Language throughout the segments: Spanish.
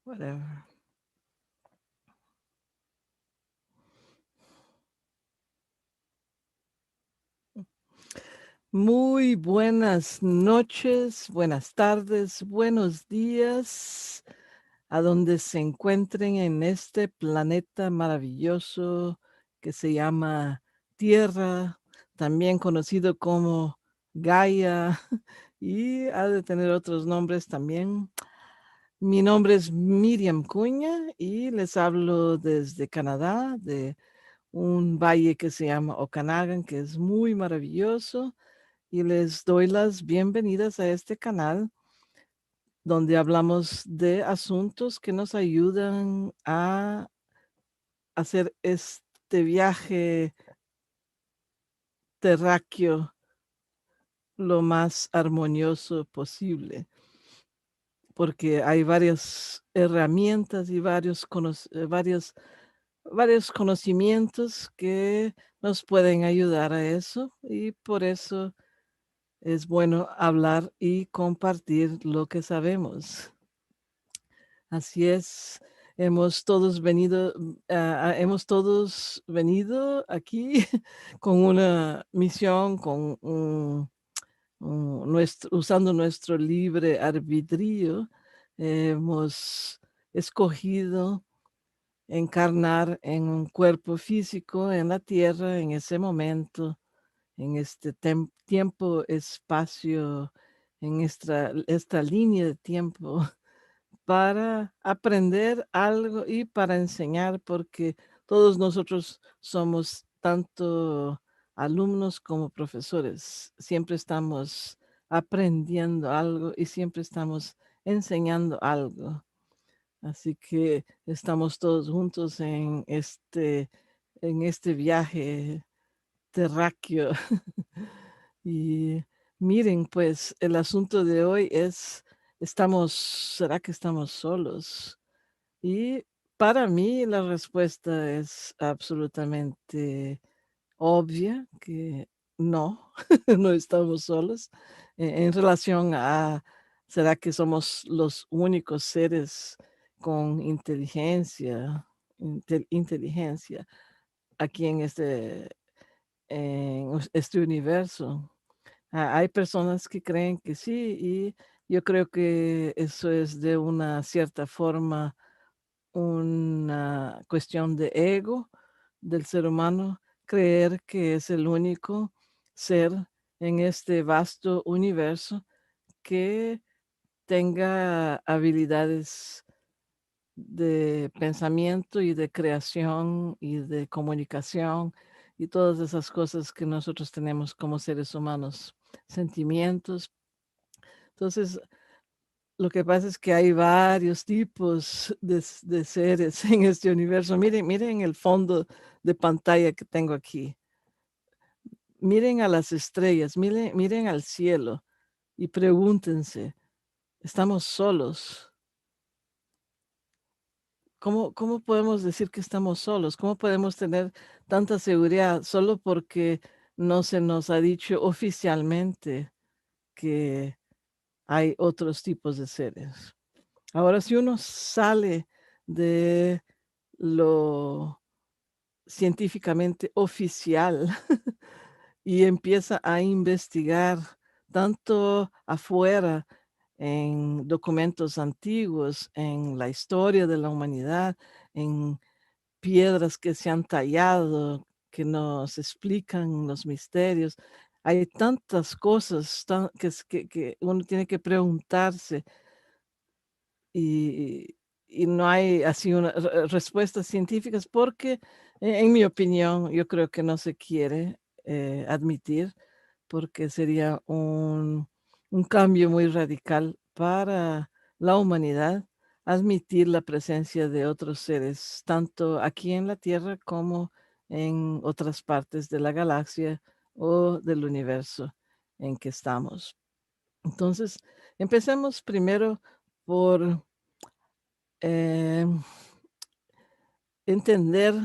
Whatever. Muy buenas noches, buenas tardes, buenos días, a donde se encuentren en este planeta maravilloso que se llama Tierra, también conocido como Gaia, y ha de tener otros nombres también. Mi nombre es Miriam Cuña y les hablo desde Canadá, de un valle que se llama Okanagan, que es muy maravilloso, y les doy las bienvenidas a este canal donde hablamos de asuntos que nos ayudan a hacer este viaje terráqueo lo más armonioso posible, porque hay varias herramientas y varios conocimientos que nos pueden ayudar a eso, y por eso es bueno hablar y compartir lo que sabemos. Así es, hemos todos venido aquí con una misión, usando nuestro libre arbitrio. Hemos escogido encarnar en un cuerpo físico en la tierra en ese momento, en este tiempo, espacio, en esta línea de tiempo, para aprender algo y para enseñar, porque todos nosotros somos tanto alumnos como profesores. Siempre estamos aprendiendo algo y siempre estamos enseñando algo. Así que estamos todos juntos en este viaje terráqueo. Y miren, pues el asunto de hoy es, ¿será que estamos solos? Y para mí la respuesta es absolutamente obvia, que no, no estamos solos. En relación a, ¿será que somos los únicos seres con inteligencia aquí en este universo? Hay personas que creen que sí, y yo creo que eso es de una cierta forma una cuestión de ego del ser humano, creer que es el único ser en este vasto universo que tenga habilidades de pensamiento y de creación y de comunicación y todas esas cosas que nosotros tenemos como seres humanos, sentimientos. Entonces, lo que pasa es que hay varios tipos de seres en este universo. Miren el fondo de pantalla que tengo aquí. Miren a las estrellas, miren al cielo y pregúntense, ¿estamos solos? ¿Cómo podemos decir que estamos solos? ¿Cómo podemos tener tanta seguridad solo porque no se nos ha dicho oficialmente que hay otros tipos de seres? Ahora, si uno sale de lo científicamente oficial y empieza a investigar tanto afuera, en documentos antiguos, en la historia de la humanidad, en piedras que se han tallado, que nos explican los misterios. Hay tantas cosas que uno tiene que preguntarse, y no hay así una respuestas científicas, porque en mi opinión, yo creo que no se quiere admitir, porque sería un cambio muy radical para la humanidad, admitir la presencia de otros seres, tanto aquí en la Tierra como en otras partes de la galaxia o del universo en que estamos. Entonces, empecemos primero por em, entender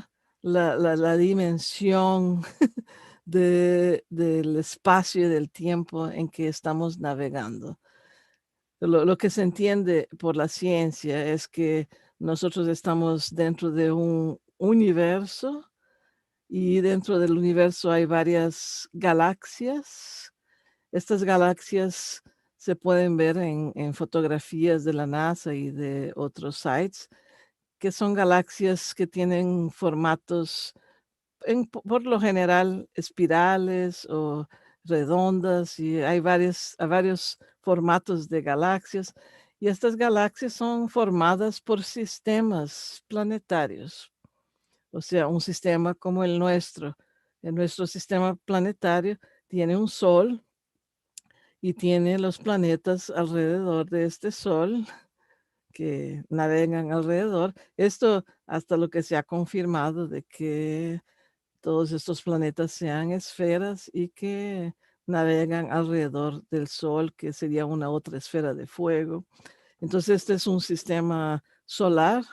la dimensión del espacio y del tiempo en que estamos navegando. Lo que se entiende por la ciencia es que nosotros estamos dentro de un universo y dentro del universo hay varias galaxias. Estas galaxias se pueden ver en fotografías de la NASA y de otros sites, que son galaxias que tienen formatos por lo general espirales o redondas, y hay varios formatos de galaxias, y estas galaxias son formadas por sistemas planetarios, o sea, un sistema como el nuestro. En nuestro sistema planetario tiene un sol y tiene los planetas alrededor de este sol que navegan alrededor. Esto hasta lo que se ha confirmado de que todos estos planetas sean esferas y que navegan alrededor del Sol, que sería una otra esfera de fuego. Entonces, este es un sistema solar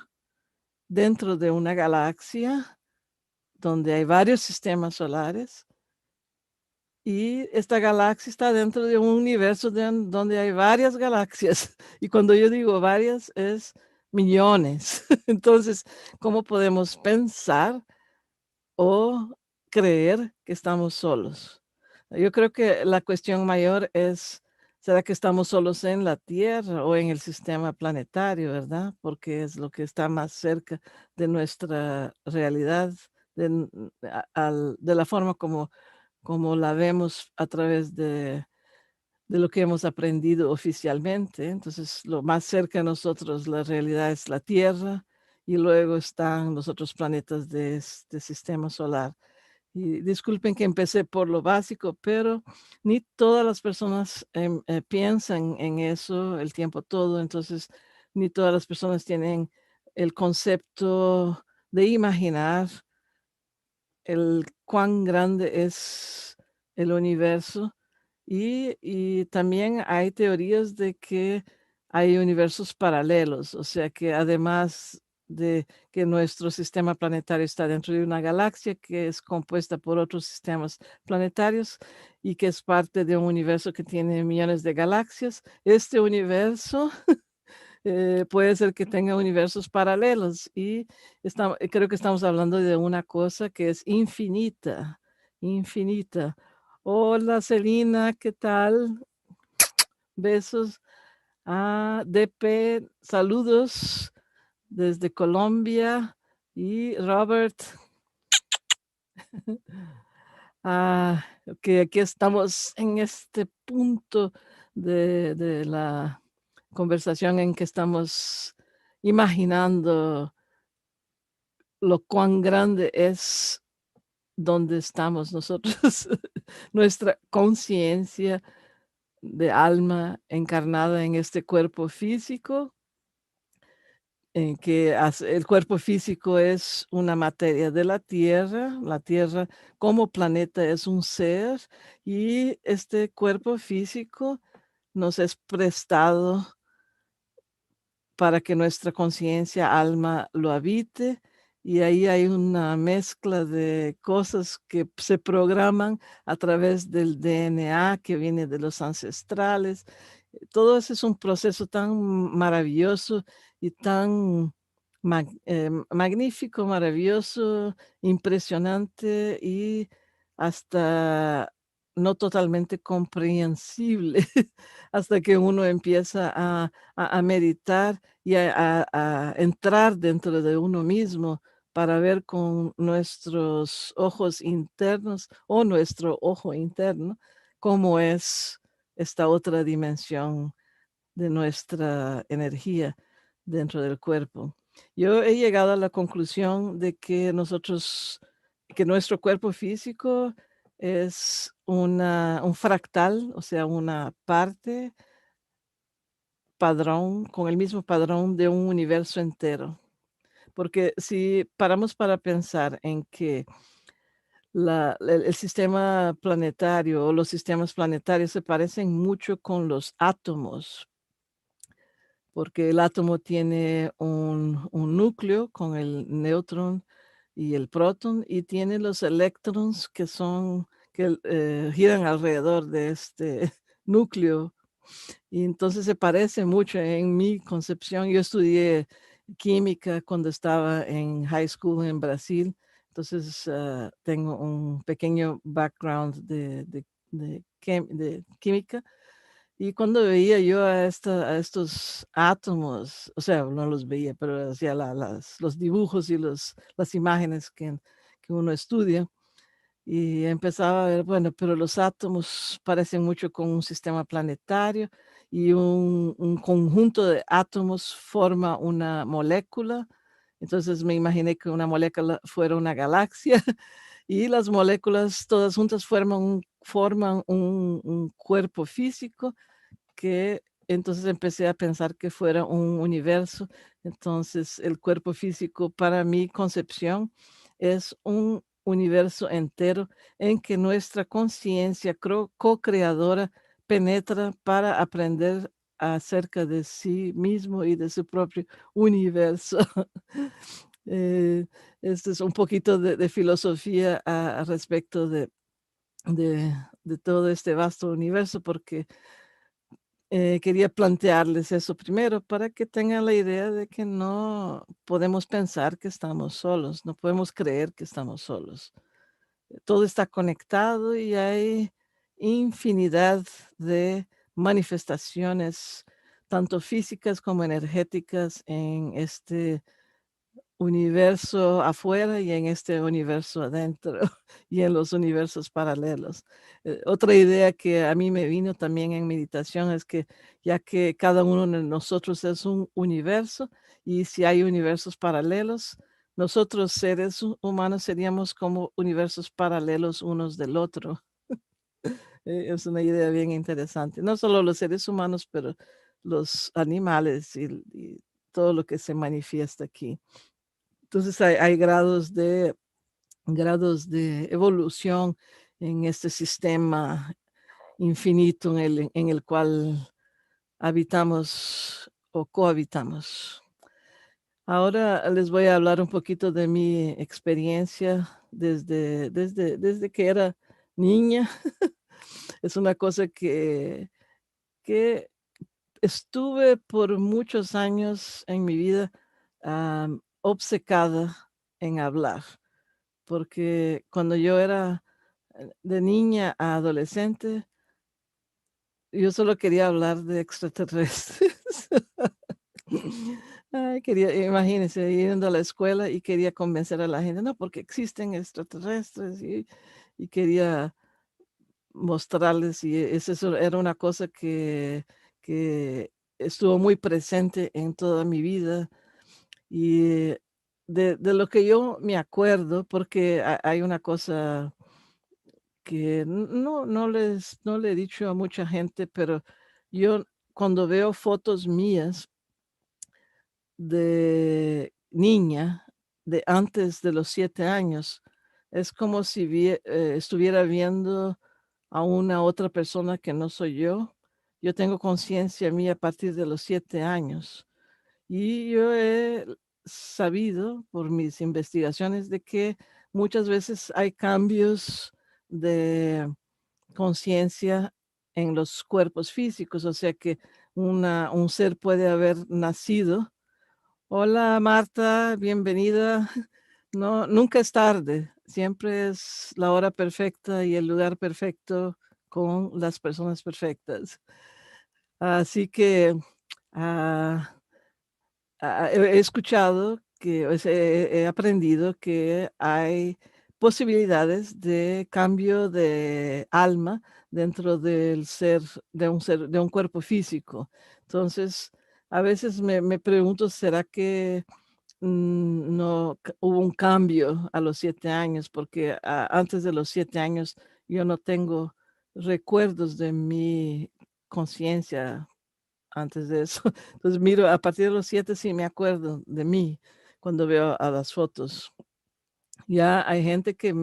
dentro de una galaxia donde hay varios sistemas solares, y esta galaxia está dentro de un universo donde hay varias galaxias. Y cuando yo digo varias, es millones. Entonces, ¿cómo podemos pensar o creer que estamos solos? Yo creo que la cuestión mayor es, ¿será que estamos solos en la Tierra o en el sistema planetario, verdad? Porque es lo que está más cerca de nuestra realidad, de, de la forma como la vemos a través de lo que hemos aprendido oficialmente. Entonces, lo más cerca de nosotros, la realidad es la Tierra, y luego están los otros planetas de este sistema solar. Y disculpen que empecé por lo básico, pero ni todas las personas piensan en eso el tiempo todo. Entonces, ni todas las personas tienen el concepto de imaginar el cuán grande es el universo. Y también hay teorías de que hay universos paralelos, o sea que además de que nuestro sistema planetario está dentro de una galaxia que es compuesta por otros sistemas planetarios y que es parte de un universo que tiene millones de galaxias, este universo puede ser que tenga universos paralelos, y creo que estamos hablando de una cosa que es infinita, infinita. Hola, Celina, ¿qué tal? Besos. DP, saludos desde Colombia. Y Robert, que aquí estamos en este punto de la conversación en que estamos imaginando lo cuán grande es donde estamos nosotros, nuestra conciencia de alma encarnada en este cuerpo físico, en que el cuerpo físico es una materia de la Tierra como planeta es un ser, y este cuerpo físico nos es prestado para que nuestra conciencia, alma, lo habite, y ahí hay una mezcla de cosas que se programan a través del DNA que viene de los ancestrales. Todo eso es un proceso tan maravilloso y tan magnífico, maravilloso, impresionante y hasta no totalmente comprensible hasta que uno empieza a meditar y a entrar dentro de uno mismo para ver con nuestros ojos internos o nuestro ojo interno cómo es esta otra dimensión de nuestra energía dentro del cuerpo. Yo he llegado a la conclusión de que nuestro cuerpo físico es un fractal, o sea, una parte padrón, con el mismo padrón de un universo entero. Porque si paramos para pensar en que el sistema planetario o los sistemas planetarios se parecen mucho con los átomos, porque el átomo tiene un núcleo con el neutrón y el protón, y tiene los electrones que giran alrededor de este núcleo Y entonces se parece mucho en mi concepción. Yo estudié química cuando estaba en high school en Brasil, entonces tengo un pequeño background de química. Y cuando veía yo a estos átomos, o sea, no los veía, pero hacía los dibujos y las imágenes que uno estudia, y empezaba a ver, bueno, pero los átomos parecen mucho con un sistema planetario y un conjunto de átomos forma una molécula. Entonces me imaginé que una molécula fuera una galaxia y las moléculas todas juntas forman un cuerpo físico que entonces empecé a pensar que fuera un universo. Entonces, el cuerpo físico, para mi concepción, es un universo entero en que nuestra conciencia co-creadora penetra para aprender acerca de sí mismo y de su propio universo. Eh, este es un poquito de filosofía a respecto de, de todo este vasto universo, porque quería plantearles eso primero para que tengan la idea de que no podemos pensar que estamos solos, no podemos creer que estamos solos. Todo está conectado y hay infinidad de manifestaciones, tanto físicas como energéticas, en este universo afuera y en este universo adentro y en los universos paralelos. Otra idea que a mí me vino también en meditación es que ya que cada uno de nosotros es un universo y si hay universos paralelos, nosotros seres humanos seríamos como universos paralelos unos del otro. Es una idea bien interesante. No solo los seres humanos, pero los animales y todo lo que se manifiesta aquí. Entonces hay grados de evolución en este sistema infinito en el cual habitamos o cohabitamos. Ahora les voy a hablar un poquito de mi experiencia desde que era niña. Es una cosa que estuve por muchos años en mi vida obcecada en hablar. Porque cuando yo era de niña a adolescente, yo solo quería hablar de extraterrestres. Ay, imagínense, yendo a la escuela y quería convencer a la gente, no, porque existen extraterrestres y quería mostrarles y eso era una cosa que estuvo muy presente en toda mi vida y de lo que yo me acuerdo, porque hay una cosa que no le he dicho a mucha gente, pero yo cuando veo fotos mías de niña, de antes de los 7 años, es como si estuviera viendo a una otra persona que no soy yo. Yo tengo conciencia mía a partir de los 7 años. Y yo he sabido por mis investigaciones de que muchas veces hay cambios de conciencia en los cuerpos físicos, o sea que un ser puede haber nacido. Hola Marta, bienvenida. No, nunca es tarde, siempre es la hora perfecta y el lugar perfecto con las personas perfectas. Así que ah, he escuchado que, o sea, he aprendido que hay posibilidades de cambio de alma dentro del ser, de un cuerpo físico. Entonces, a veces me pregunto, ¿será que no hubo un cambio a los 7 años? Porque antes de los 7 años yo no tengo recuerdos de mi conciencia antes de eso. Entonces miro, a partir de los 7 sí me acuerdo de mí cuando veo a las fotos. Ya hay gente que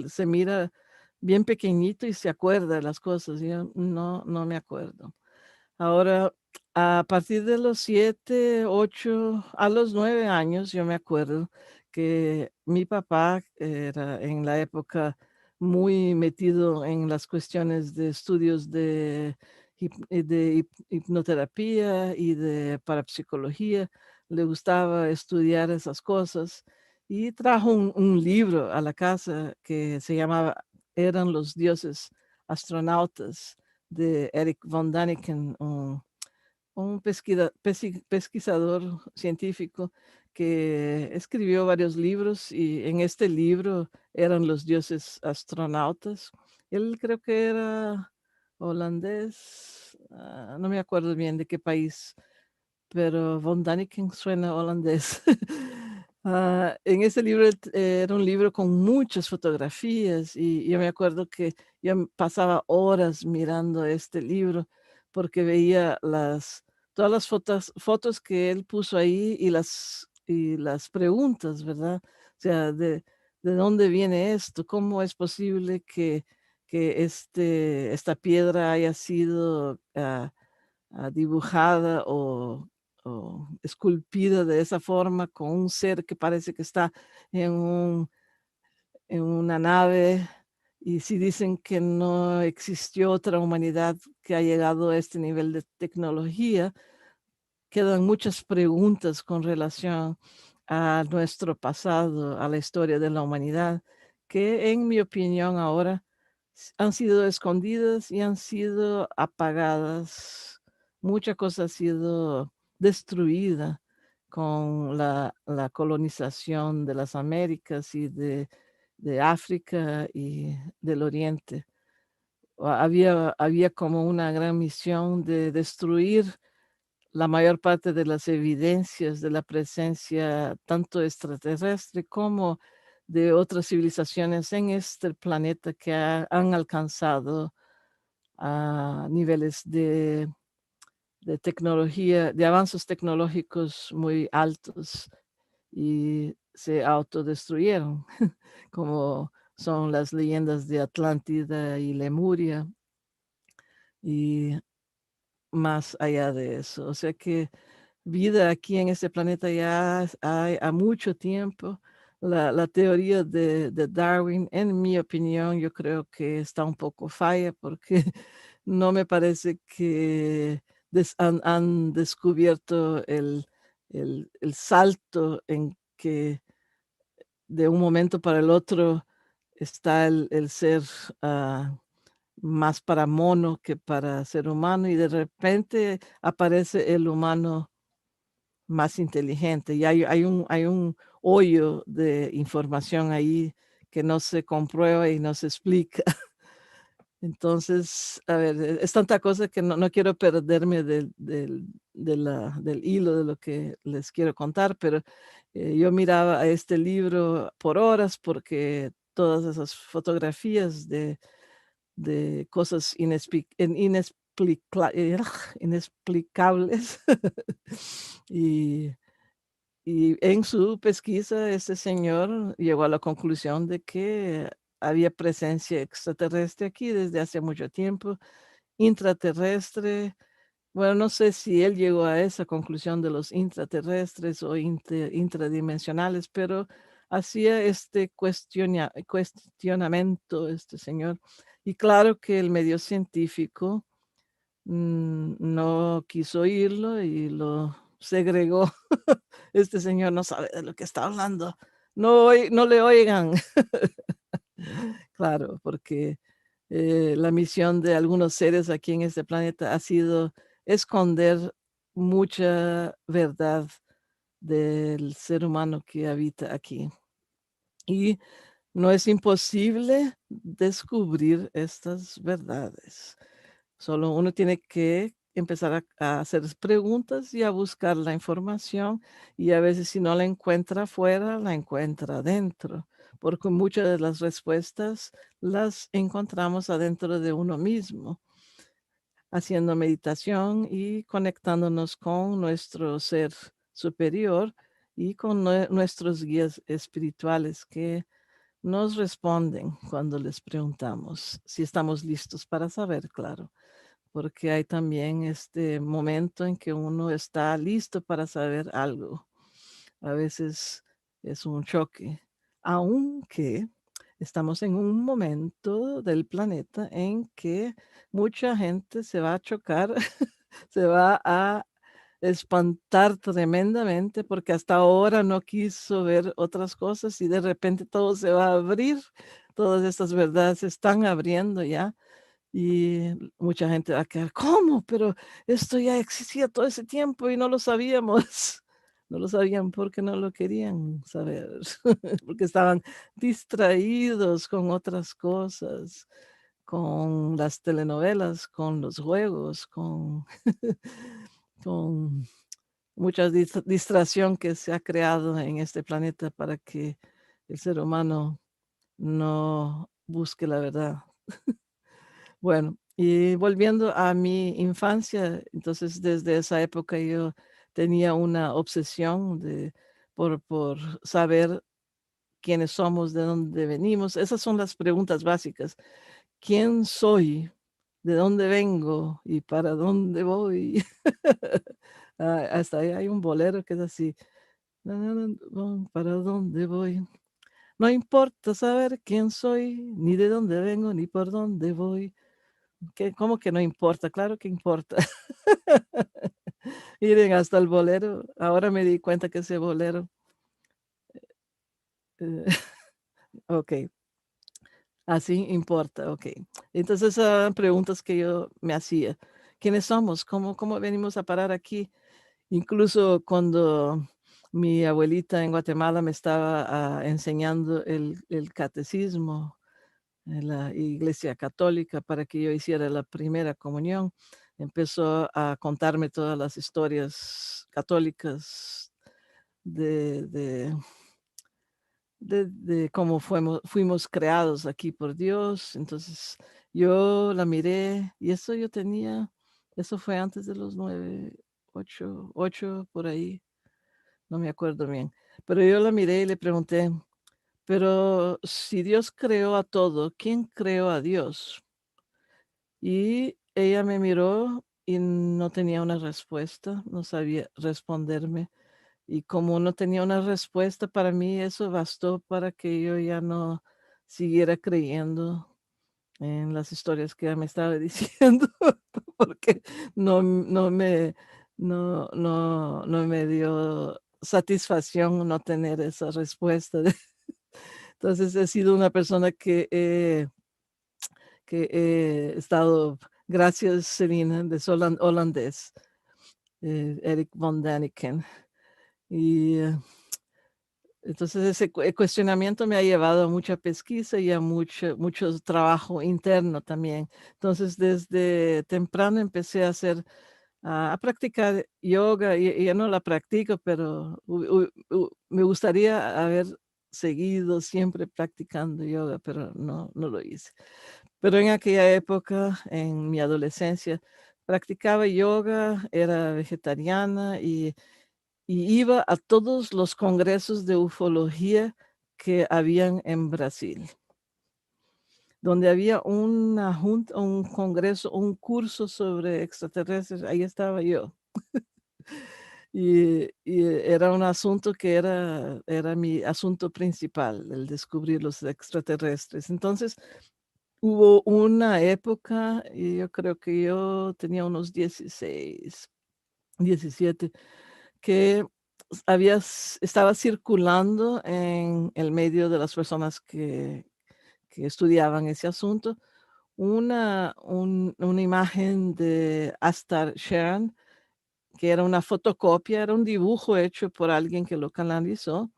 se mira bien pequeñito y se acuerda de las cosas. Yo no me acuerdo. Ahora, a partir de los 7, 8, a los 9 años, yo me acuerdo que mi papá era en la época muy metido en las cuestiones de estudios de hipnoterapia y de parapsicología. Le gustaba estudiar esas cosas y trajo un libro a la casa que se llamaba Eran los dioses astronautas de Eric von Daniken, un pesquisador científico que escribió varios libros y en este libro Eran los dioses astronautas. Él creo que era holandés, no me acuerdo bien de qué país, pero Von Daniken suena holandés. En ese libro era un libro con muchas fotografías y yo me acuerdo que yo pasaba horas mirando este libro porque veía todas las fotos que él puso ahí y las preguntas, ¿verdad? O sea, de dónde viene esto, cómo es posible que esta piedra haya sido dibujada o esculpida de esa forma con un ser que parece que está en, en una nave. Y si dicen que no existió otra humanidad que ha llegado a este nivel de tecnología, quedan muchas preguntas con relación a nuestro pasado, a la historia de la humanidad, que en mi opinión ahora han sido escondidas y han sido apagadas. Mucha cosa ha sido destruida con la colonización de las Américas y de África y del Oriente. Había como una gran misión de destruir la mayor parte de las evidencias de la presencia tanto extraterrestre como de otras civilizaciones en este planeta que han alcanzado a niveles de tecnología, de avances tecnológicos muy altos y se autodestruyeron, como son las leyendas de Atlántida y Lemuria y más allá de eso. O sea que vida aquí en este planeta ya hay a mucho tiempo. La teoría de Darwin, en mi opinión, yo creo que está un poco falla porque no me parece que han descubierto el salto en que de un momento para el otro está el ser más para mono que para ser humano y de repente aparece el humano más inteligente y hay un hoyo de información ahí que no se comprueba y no se explica. Entonces, a ver, es tanta cosa que no quiero perderme del hilo de lo que les quiero contar, pero yo miraba a este libro por horas porque todas esas fotografías de cosas inexplicables y y en su pesquisa, este señor llegó a la conclusión de que había presencia extraterrestre aquí desde hace mucho tiempo, intraterrestre. Bueno, no sé si él llegó a esa conclusión de los intraterrestres o intradimensionales, pero hacía este cuestionamiento este señor. Y claro que el medio científico no quiso oírlo y lo segregó. Este señor no sabe de lo que está hablando. No le oigan. Claro, porque la misión de algunos seres aquí en este planeta ha sido esconder mucha verdad del ser humano que habita aquí. Y no es imposible descubrir estas verdades. Solo uno tiene que empezar a hacer preguntas y a buscar la información y a veces si no la encuentra afuera, la encuentra adentro, porque muchas de las respuestas las encontramos adentro de uno mismo, haciendo meditación y conectándonos con nuestro ser superior y con nuestros guías espirituales que nos responden cuando les preguntamos si estamos listos para saber, claro, porque hay también este momento en que uno está listo para saber algo. A veces es un choque, aunque estamos en un momento del planeta en que mucha gente se va a chocar, se va a espantar tremendamente porque hasta ahora no quiso ver otras cosas y de repente todo se va a abrir, todas estas verdades se están abriendo ya y mucha gente va a quedar, ¿cómo? Pero esto ya existía todo ese tiempo y no lo sabíamos. No lo sabían porque no lo querían saber, porque estaban distraídos con otras cosas, con las telenovelas, con los juegos, con, con mucha distracción que se ha creado en este planeta para que el ser humano no busque la verdad. Bueno, y volviendo a mi infancia, entonces desde esa época yo tenía una obsesión por saber quiénes somos, de dónde venimos. Esas son las preguntas básicas. ¿Quién soy? ¿De dónde vengo? ¿Y para dónde voy? Hasta ahí hay un bolero que es así. Na, na, na, ¿para dónde voy? No importa saber quién soy, ni de dónde vengo, ni por dónde voy. ¿Cómo que no importa? Claro que importa. Miren, hasta el bolero, ahora me di cuenta que ese bolero, eh, okey, así importa, okey. Entonces, eran preguntas que yo me hacía. ¿Quiénes somos? ¿Cómo venimos a parar aquí? Incluso cuando mi abuelita en Guatemala me estaba, enseñando el catecismo en la Iglesia Católica para que yo hiciera la primera comunión. Empezó a contarme todas las historias católicas de, de, de cómo fuimos creados aquí por Dios. Entonces yo la miré y eso fue antes de los 9, 8 por ahí, no me acuerdo bien. Pero yo la miré y le pregunté, pero si Dios creó a todo, ¿quién creó a Dios? Y ella me miró y no tenía una respuesta, no sabía responderme. Y como no tenía una respuesta para mí, eso bastó para que yo ya no siguiera creyendo en las historias que ella me estaba diciendo, porque no me dio satisfacción no tener esa respuesta. Entonces, he sido una persona que he estado, gracias Selina, de holandés, Eric von Daniken. Y entonces ese cuestionamiento me ha llevado a mucha pesquisa y a mucho trabajo interno también. Entonces desde temprano empecé a a practicar yoga y ya no la practico, pero me gustaría haber seguido siempre practicando yoga, pero no lo hice. Pero en aquella época, en mi adolescencia, practicaba yoga, era vegetariana y iba a todos los congresos de ufología que habían en Brasil, donde había una junta, un congreso, un curso sobre extraterrestres, ahí estaba yo. Y era un asunto que era mi asunto principal, el descubrir los extraterrestres. Entonces, hubo una época, y yo creo que yo tenía unos 16, 17, que estaba circulando en el medio de las personas que estudiaban ese asunto una imagen de Astar Sharon, que era una fotocopia, era un dibujo hecho por alguien que lo canalizó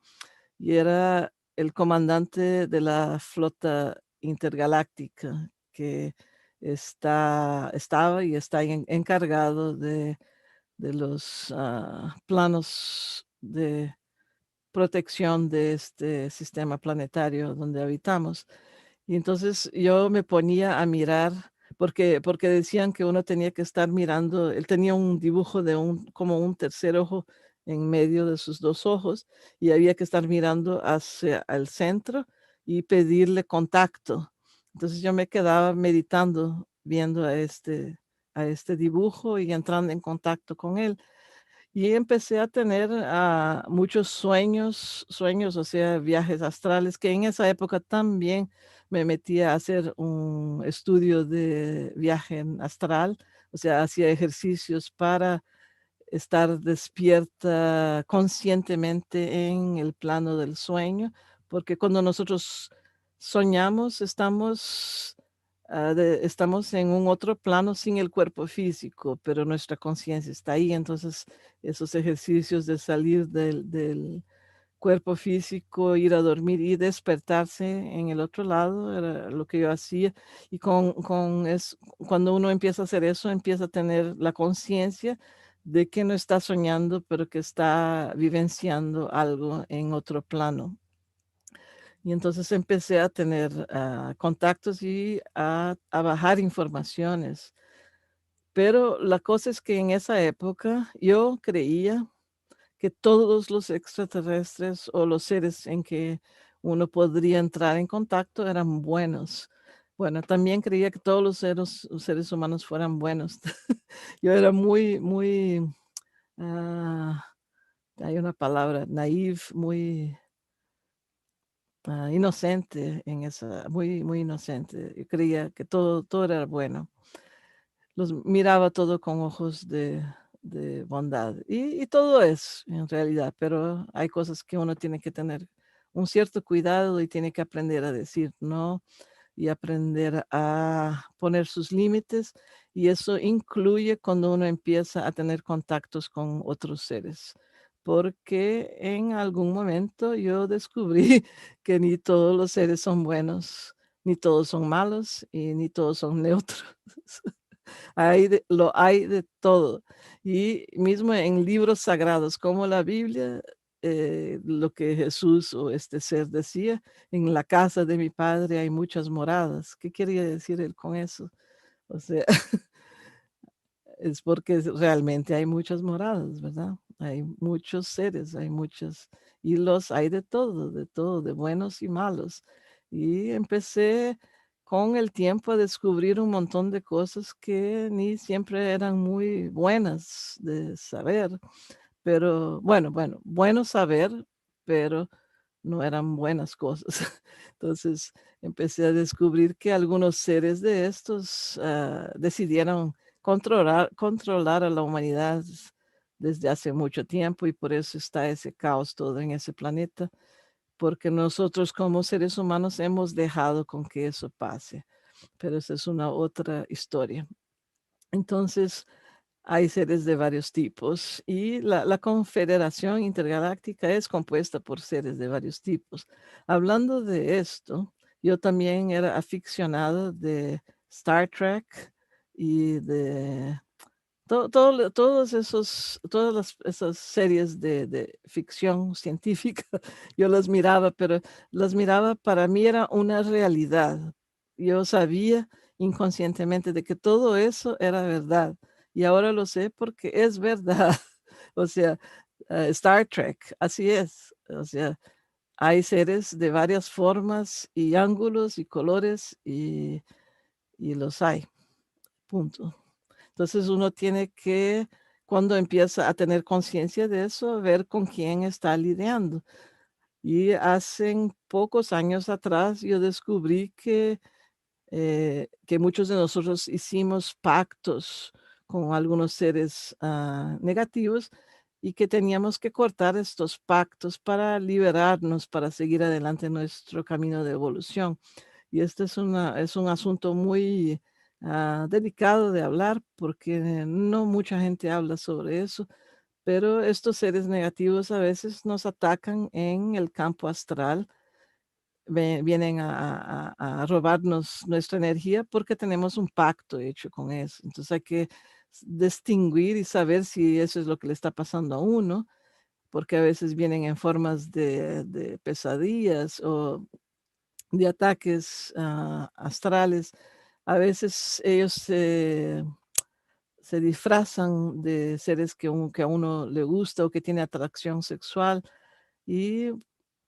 y era el comandante de la flota intergaláctica que estaba y está encargado de los planos de protección de este sistema planetario donde habitamos. Y entonces yo me ponía a mirar, porque decían que uno tenía que estar mirando, él tenía un dibujo de como un tercer ojo en medio de sus dos ojos y había que estar mirando hacia el centro y pedirle contacto. Entonces yo me quedaba meditando, viendo a este dibujo y entrando en contacto con él. Y empecé a tener muchos sueños, o sea, viajes astrales, que en esa época también me metí a hacer un estudio de viaje en astral, o sea, hacía ejercicios para estar despierta conscientemente en el plano del sueño, porque cuando nosotros soñamos estamos en un otro plano sin el cuerpo físico, pero nuestra conciencia está ahí. Entonces, esos ejercicios de salir del cuerpo físico, ir a dormir y despertarse en el otro lado, era lo que yo hacía. Y cuando uno empieza a hacer eso, empieza a tener la conciencia de que no está soñando, pero que está vivenciando algo en otro plano. Y entonces empecé a tener contactos y a bajar informaciones. Pero la cosa es que en esa época yo creía que todos los extraterrestres o los seres en que uno podría entrar en contacto eran buenos. Bueno, también creía que todos los seres humanos fueran buenos. Yo era muy, ah, hay una palabra, naive, muy inocente en esa, muy inocente. Yo creía que todo era bueno. Los miraba todo con ojos de bondad. Y todo es en realidad, pero hay cosas que uno tiene que tener un cierto cuidado y tiene que aprender a decir no y aprender a poner sus límites. Y eso incluye cuando uno empieza a tener contactos con otros seres. Porque en algún momento yo descubrí que ni todos los seres son buenos, ni todos son malos y ni todos son neutros. Hay de todo. Y mismo en libros sagrados como la Biblia, lo que Jesús o este ser decía, en la casa de mi padre hay muchas moradas. ¿Qué quería decir él con eso? O sea, es porque realmente hay muchas moradas, ¿verdad? Hay muchos seres, hay muchos, y los hay de todo, de buenos y malos. Y empecé con el tiempo a descubrir un montón de cosas que ni siempre eran muy buenas de saber, pero bueno saber, pero no eran buenas cosas. Entonces empecé a descubrir que algunos seres de estos decidieron controlar a la humanidad desde hace mucho tiempo y por eso está ese caos todo en ese planeta, porque nosotros como seres humanos hemos dejado con que eso pase, pero esa es una otra historia. Entonces, hay seres de varios tipos y la Confederación Intergaláctica es compuesta por seres de varios tipos. Hablando de esto, yo también era aficionada de Star Trek y de todas esas series de ficción científica. Yo las miraba, pero las miraba, para mí era una realidad. Yo sabía inconscientemente de que todo eso era verdad y ahora lo sé porque es verdad. O sea, Star Trek, así es. O sea, hay seres de varias formas y ángulos y colores y los hay, punto. Entonces uno tiene que, cuando empieza a tener conciencia de eso, ver con quién está lidiando. Y hace pocos años atrás yo descubrí que muchos de nosotros hicimos pactos con algunos seres negativos y que teníamos que cortar estos pactos para liberarnos, para seguir adelante en nuestro camino de evolución. Y este es un asunto muy delicado de hablar porque no mucha gente habla sobre eso, pero estos seres negativos a veces nos atacan en el campo astral, vienen a robarnos nuestra energía porque tenemos un pacto hecho con eso. Entonces hay que distinguir y saber si eso es lo que le está pasando a uno, porque a veces vienen en formas de pesadillas o de ataques astrales. A veces ellos se disfrazan de seres que a uno le gusta o que tiene atracción sexual y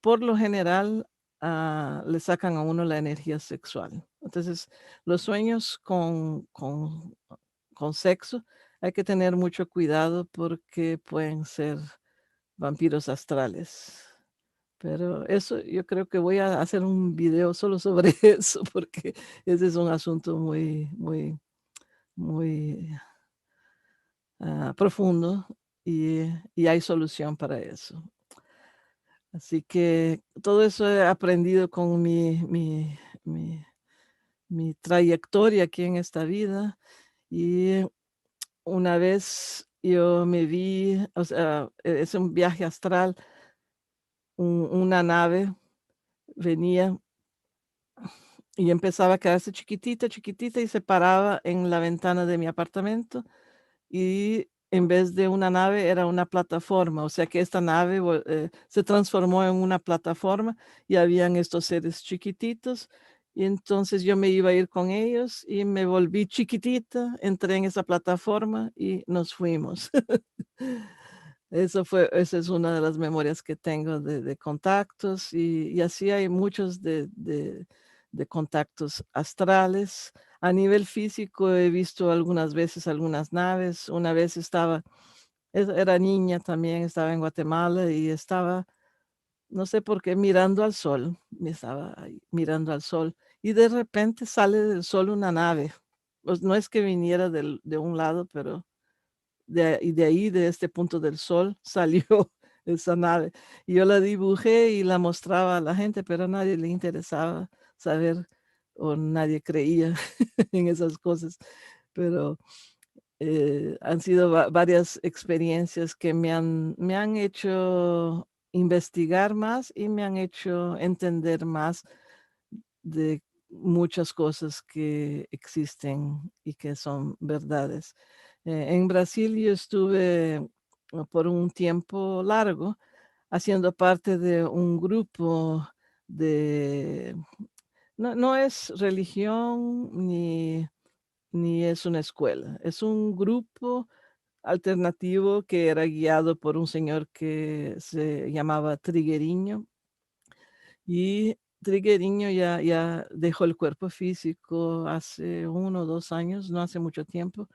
por lo general le sacan a uno la energía sexual. Entonces, los sueños con sexo hay que tener mucho cuidado porque pueden ser vampiros astrales. Pero eso yo creo que voy a hacer un video solo sobre eso, porque ese es un asunto muy, muy, muy profundo y hay solución para eso. Así que todo eso he aprendido con mi, mi trayectoria aquí en esta vida. Y una vez yo me vi, o sea, es un viaje astral, una nave venía y empezaba a quedarse chiquitita, chiquitita y se paraba en la ventana de mi apartamento y en vez de una nave era una plataforma, o sea que esta nave se transformó en una plataforma y habían estos seres chiquititos y entonces yo me iba a ir con ellos y me volví chiquitita, entré en esa plataforma y nos fuimos. Esa es una de las memorias que tengo de contactos y así hay muchos de contactos astrales. A nivel físico he visto algunas veces algunas naves. Una vez era niña también, estaba en Guatemala y estaba, no sé por qué, mirando al sol. Me estaba ahí mirando al sol y de repente sale del sol una nave. Pues no es que viniera de un lado, pero de ahí, de este punto del sol, salió esa nave. Y yo la dibujé y la mostraba a la gente, pero a nadie le interesaba saber o nadie creía en esas cosas. Pero han sido varias experiencias que me han hecho investigar más y me han hecho entender más de muchas cosas que existen y que son verdades. En Brasil yo estuve por un tiempo largo haciendo parte de un grupo de, no es religión ni es una escuela, es un grupo alternativo que era guiado por un señor que se llamaba Trigueriño y Trigueño ya dejó el cuerpo físico hace 1 o 2 años, no hace mucho tiempo.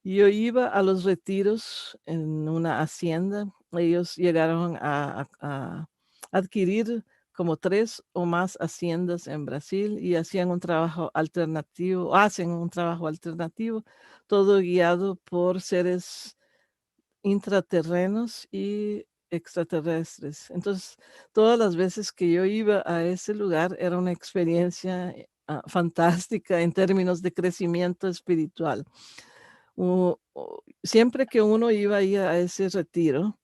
Y yo iba a los retiros en una hacienda. Ellos llegaron a adquirir como 3 o más haciendas en Brasil y hacían un trabajo alternativo, hacen un trabajo alternativo, todo guiado por seres intraterrenos y extraterrestres. Entonces, todas las veces que yo iba a ese lugar era una experiencia fantástica en términos de crecimiento espiritual. Siempre que uno iba ahí a ese retiro,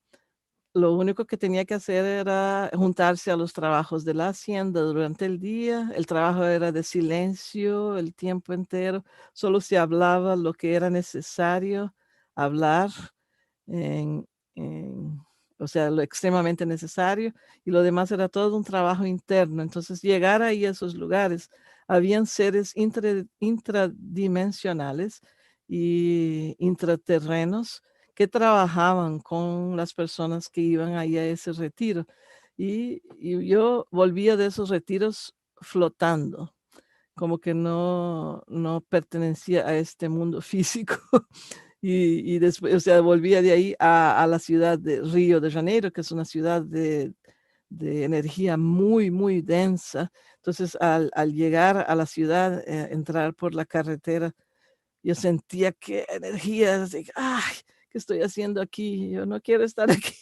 lo único que tenía que hacer era juntarse a los trabajos de la hacienda durante el día. El trabajo era de silencio el tiempo entero. Solo se hablaba lo que era necesario hablar en, en- o sea, lo extremadamente necesario, y lo demás era todo un trabajo interno. Entonces, llegar ahí a esos lugares, habían seres intradimensionales y intraterrenos que trabajaban con las personas que iban ahí a ese retiro. Y yo volvía de esos retiros flotando, como que no pertenecía a este mundo físico. Y después, o sea, volvía de ahí a la ciudad de Río de Janeiro, que es una ciudad de energía muy, muy densa. Entonces, al llegar a la ciudad, entrar por la carretera, yo sentía que energía, así, ay, ¿qué estoy haciendo aquí? Yo no quiero estar aquí.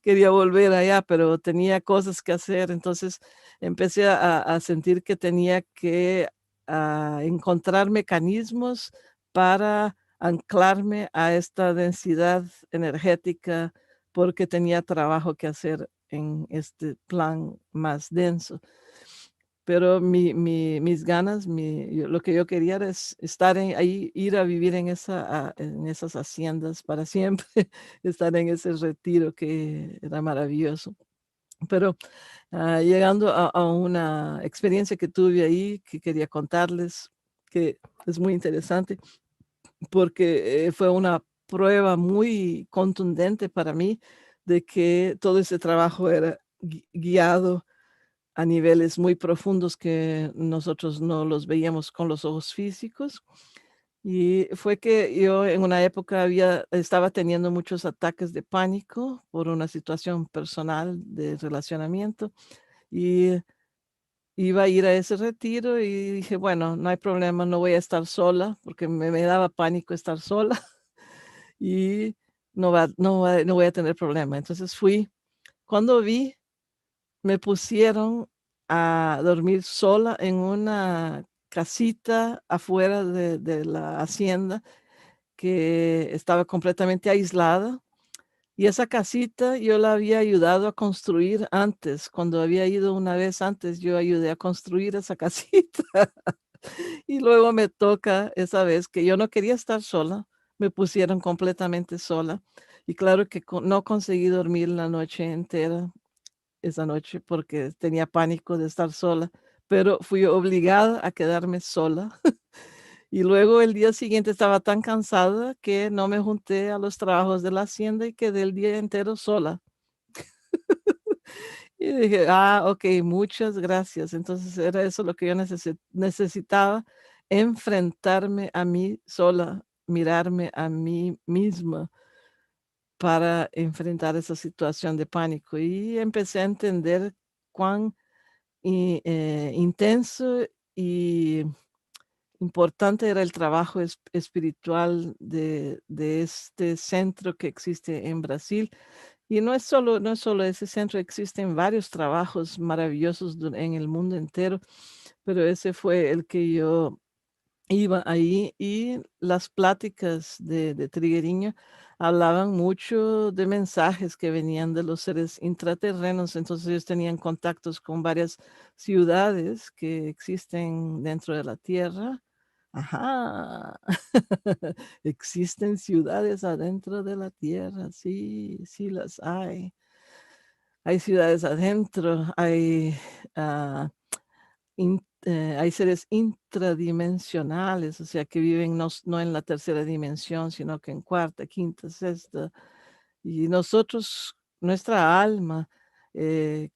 Quería volver allá, pero tenía cosas que hacer. Entonces empecé a sentir que tenía que encontrar mecanismos para anclarme a esta densidad energética porque tenía trabajo que hacer en este plan más denso. Pero mis ganas, lo que yo quería era estar ahí, ir a vivir en esas haciendas para siempre, estar en ese retiro que era maravilloso. Pero llegando a una experiencia que tuve ahí, que quería contarles, que es muy interesante, porque fue una prueba muy contundente para mí de que todo ese trabajo era guiado a niveles muy profundos que nosotros no los veíamos con los ojos físicos. Y fue que yo en una época estaba teniendo muchos ataques de pánico por una situación personal de relacionamiento y iba a ir a ese retiro y dije, bueno, no hay problema, no voy a estar sola porque me daba pánico estar sola y no voy a tener problema. Entonces fui. Cuando vi, me pusieron a dormir sola en una casita afuera de la hacienda que estaba completamente aislada. Y esa casita yo la había ayudado a construir antes, cuando había ido una vez antes, yo ayudé a construir esa casita. Y luego me toca esa vez que yo no quería estar sola, me pusieron completamente sola. Y claro que no conseguí dormir la noche entera esa noche porque tenía pánico de estar sola, pero fui obligada a quedarme sola. Y luego el día siguiente estaba tan cansada que no me junté a los trabajos de la hacienda y quedé el día entero sola. Y dije, ok, muchas gracias. Entonces era eso lo que yo necesitaba, enfrentarme a mí sola, mirarme a mí misma para enfrentar esa situación de pánico. Y empecé a entender cuán intenso y importante era el trabajo espiritual de este centro que existe en Brasil. Y no es solo ese centro, existen varios trabajos maravillosos en el mundo entero, pero ese fue el que yo iba ahí y las pláticas de Trigueño hablaban mucho de mensajes que venían de los seres intraterrenos, entonces ellos tenían contactos con varias ciudades que existen dentro de la Tierra. Ajá, existen ciudades adentro de la Tierra, sí, sí las hay. Hay ciudades adentro, ah, hay seres intradimensionales, o sea, que viven no en la tercera dimensión, sino que en cuarta, quinta, sexta. Y nosotros, nuestra alma,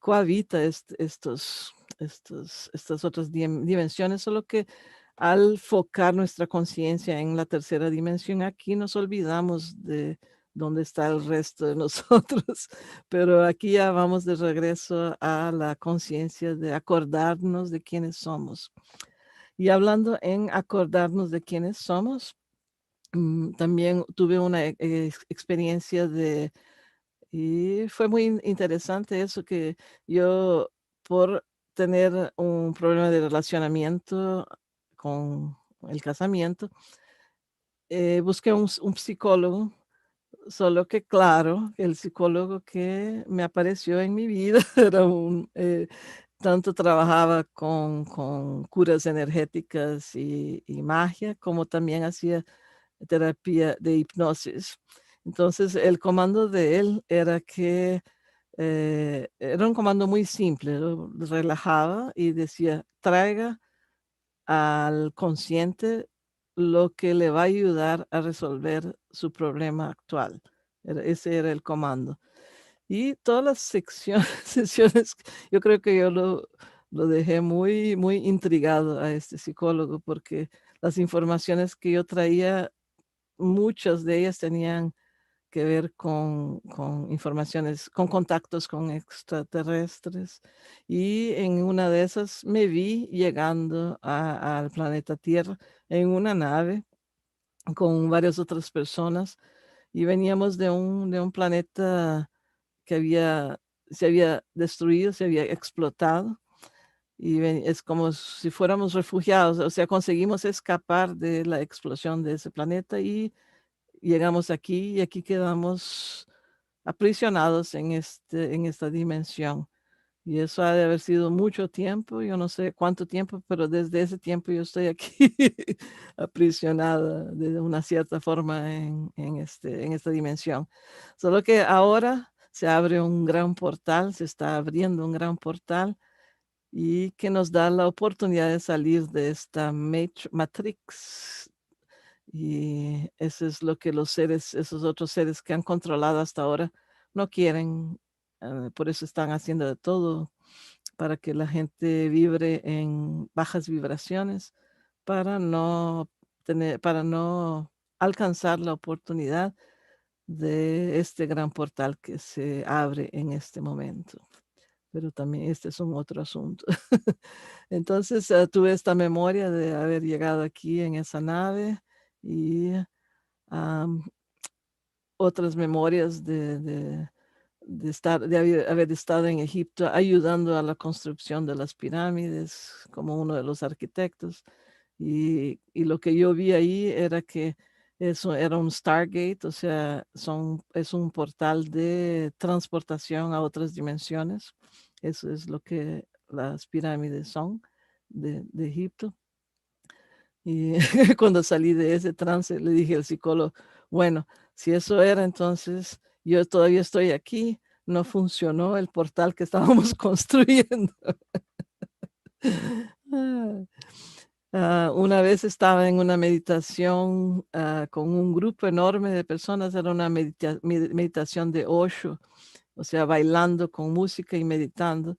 cohabita estas otras dimensiones, solo que al focar nuestra conciencia en la tercera dimensión, aquí nos olvidamos de dónde está el resto de nosotros, pero aquí ya vamos de regreso a la conciencia de acordarnos de quiénes somos. Y hablando en acordarnos de quiénes somos, también tuve una experiencia y fue muy interesante eso que yo, por tener un problema de relacionamiento con el casamiento, busqué un psicólogo, solo que claro, el psicólogo que me apareció en mi vida era tanto trabajaba con curas energéticas y magia, como también hacía terapia de hipnosis. Entonces, el comando de él era que era un comando muy simple, lo relajaba y decía, traiga al consciente lo que le va a ayudar a resolver su problema actual. Ese era el comando. Y todas las sesiones, yo creo que yo lo dejé muy, muy intrigado a este psicólogo porque las informaciones que yo traía, muchas de ellas tenían que ver con informaciones, con contactos con extraterrestres. Y en una de esas me vi llegando al planeta Tierra en una nave con varias otras personas y veníamos de un planeta que se había destruido, se había explotado. Y es como si fuéramos refugiados, o sea, conseguimos escapar de la explosión de ese planeta y llegamos aquí y aquí quedamos aprisionados en esta dimensión. Y eso ha de haber sido mucho tiempo, yo no sé cuánto tiempo, pero desde ese tiempo yo estoy aquí aprisionada de una cierta forma en esta dimensión. Solo que ahora se abre un gran portal, se está abriendo un gran portal y que nos da la oportunidad de salir de esta matrix. Y eso es lo que esos otros seres que han controlado hasta ahora, no quieren. Por eso están haciendo de todo para que la gente vibre en bajas vibraciones, para no para no alcanzar la oportunidad de este gran portal que se abre en este momento. Pero también este es un otro asunto. Entonces, tuve esta memoria de haber llegado aquí en esa nave y am, otras memorias de haber estado en Egipto ayudando a la construcción de las pirámides como uno de los arquitectos. Y lo que yo vi ahí era que eso era un Stargate, o sea, es un portal de transportación a otras dimensiones. Eso es lo que las pirámides son de Egipto. Y cuando salí de ese trance, le dije al psicólogo, bueno, si eso era, entonces yo todavía estoy aquí, no funcionó el portal que estábamos construyendo. Una vez estaba en una meditación con un grupo enorme de personas, era una meditación de Osho, o sea, bailando con música y meditando.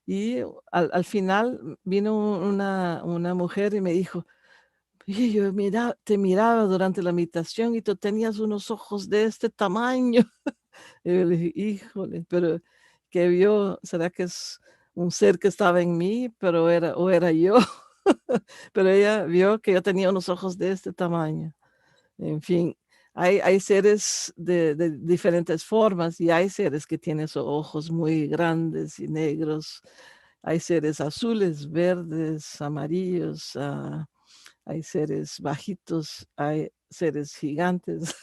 Y al final vino una mujer y me dijo, "Oye, yo te miraba durante la meditación y tú tenías unos ojos de este tamaño." Y yo le dije, híjole, pero ¿qué vio? ¿Será que es un ser que estaba en mí, pero o era yo? Pero ella vio que yo tenía unos ojos de este tamaño. En fin, hay seres de diferentes formas y hay seres que tienen esos ojos muy grandes y negros. Hay seres azules, verdes, amarillos. Hay seres bajitos, hay seres gigantes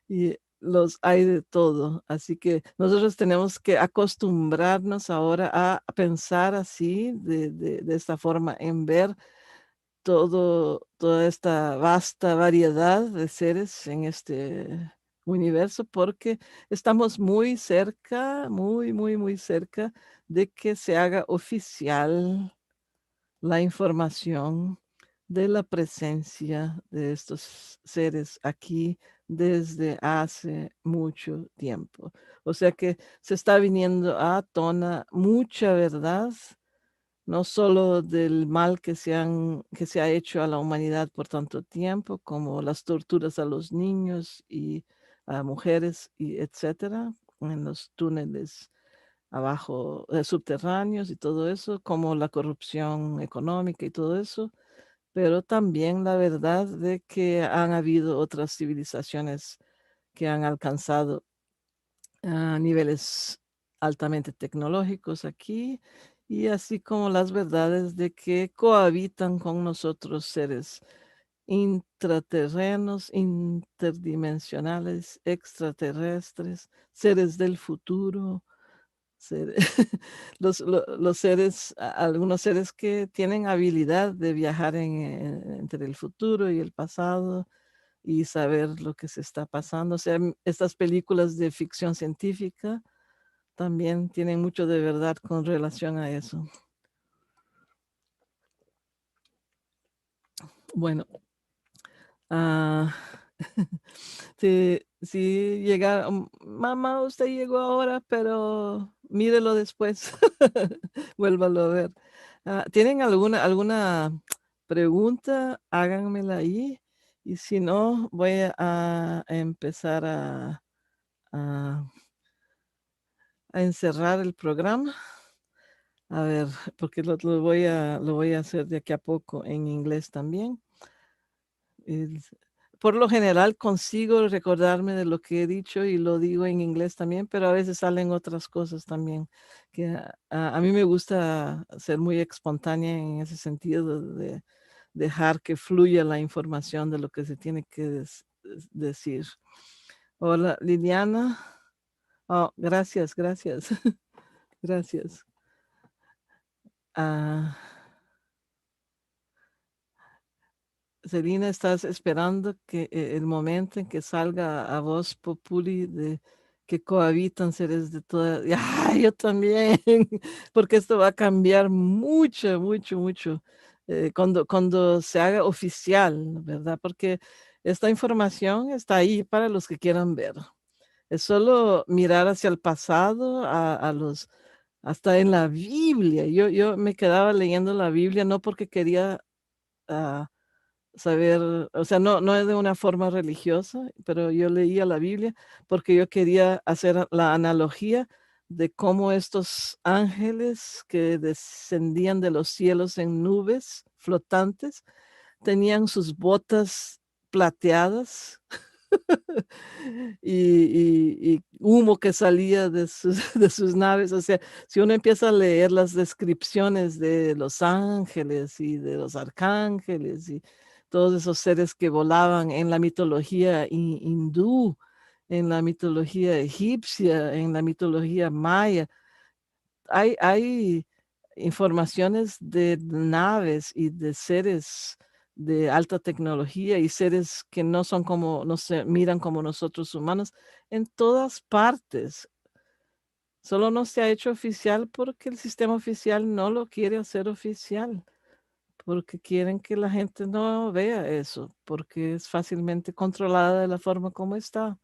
y los hay de todo. Así que nosotros tenemos que acostumbrarnos ahora a pensar así, de esta forma, en ver toda esta vasta variedad de seres en este universo, porque estamos muy cerca, muy, muy, muy cerca de que se haga oficial la información de la presencia de estos seres aquí desde hace mucho tiempo. O sea que se está viniendo a tona mucha verdad, no solo del mal que se ha hecho a la humanidad por tanto tiempo, como las torturas a los niños y a mujeres y etcétera, en los túneles abajo, subterráneos y todo eso, como la corrupción económica y todo eso, pero también la verdad de que han habido otras civilizaciones que han alcanzado niveles altamente tecnológicos aquí, y así como las verdades de que cohabitan con nosotros seres intraterrenos, interdimensionales, extraterrestres, seres del futuro, ser- los seres, algunos seres que tienen habilidad de viajar entre el futuro y el pasado y saber lo que se está pasando. O sea, estas películas de ficción científica también tienen mucho de verdad con relación a eso. Bueno, ah, si llega, mamá, usted llegó ahora, pero mírelo después, vuélvalo a ver. ¿Tienen alguna pregunta? Háganmela ahí. Y si no, voy a empezar a- a encerrar el programa. A ver, porque lo voy a hacer de aquí a poco en inglés también. Es- por lo general consigo recordarme de lo que he dicho y lo digo en inglés también, pero a veces salen otras cosas también, que a mí me gusta ser muy espontánea en ese sentido de dejar que fluya la información de lo que se tiene que decir. Hola, Liliana. Oh, gracias, gracias, gracias. Ah, Selina, estás esperando que el momento en que salga a voz populi de que cohabitan seres de toda. ¡Ah, yo también! Porque esto va a cambiar mucho, mucho, mucho cuando se haga oficial, ¿verdad? Porque esta información está ahí para los que quieran ver. Es solo mirar hacia el pasado, hasta en la Biblia. Yo me quedaba leyendo la Biblia no porque quería. ah, saber, o sea, no es de una forma religiosa, pero yo leía la Biblia porque yo quería hacer la analogía de cómo estos ángeles que descendían de los cielos en nubes flotantes tenían sus botas plateadas y humo que salía de sus, de sus naves. O sea, si uno empieza a leer las descripciones de los ángeles y de los arcángeles y todos esos seres que volaban en la mitología hindú, en la mitología egipcia, en la mitología maya, hay informaciones de naves y de seres de alta tecnología y seres que no son como, no se miran como nosotros humanos en todas partes. Solo no se ha hecho oficial porque el sistema oficial no lo quiere hacer oficial, porque quieren que la gente no vea eso, porque es fácilmente controlada de la forma como está.